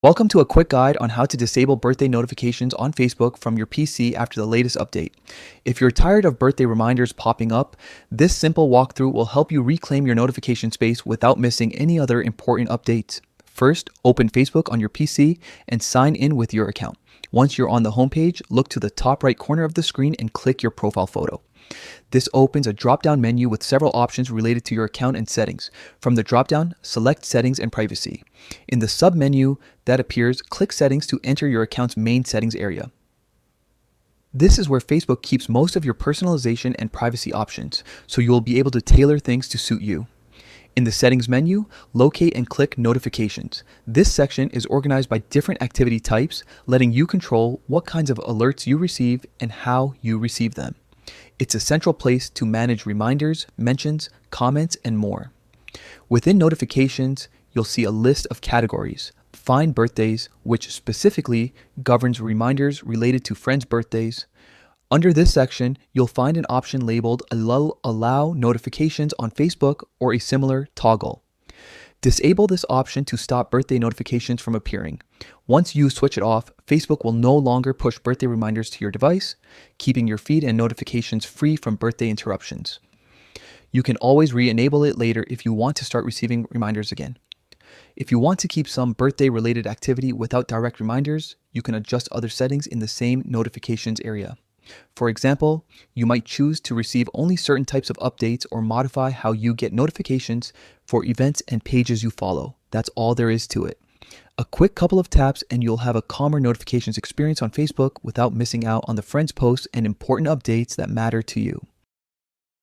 Welcome to a quick guide on how to disable birthday notifications on Facebook from your PC after the latest update. If you're tired of birthday reminders popping up, this simple walkthrough will help you reclaim your notification space without missing any other important updates. First, open Facebook on your PC and sign in with your account. Once you're on the homepage, look to the top right corner of the screen and click your profile photo. This opens a drop-down menu with several options related to your account and settings. From the drop-down, select Settings and Privacy. In the sub-menu that appears, click Settings to enter your account's main settings area. This is where Facebook keeps most of your personalization and privacy options, so you will be able to tailor things to suit you. In the Settings menu, locate and click Notifications. This section is organized by different activity types, letting you control what kinds of alerts you receive and how you receive them. It's a central place to manage reminders, mentions, comments, and more. Within notifications, you'll see a list of categories. Find birthdays, which specifically governs reminders related to friends' birthdays. Under this section, you'll find an option labeled Allow Notifications on Facebook or a similar toggle. Disable this option to stop birthday notifications from appearing. Once you switch it off, Facebook will no longer push birthday reminders to your device, keeping your feed and notifications free from birthday interruptions. You can always re-enable it later if you want to start receiving reminders again. If you want to keep some birthday-related activity without direct reminders, you can adjust other settings in the same notifications area. For example, you might choose to receive only certain types of updates or modify how you get notifications for events and pages you follow. That's all there is to it. A quick couple of taps and you'll have a calmer notifications experience on Facebook without missing out on the friends posts and important updates that matter to you.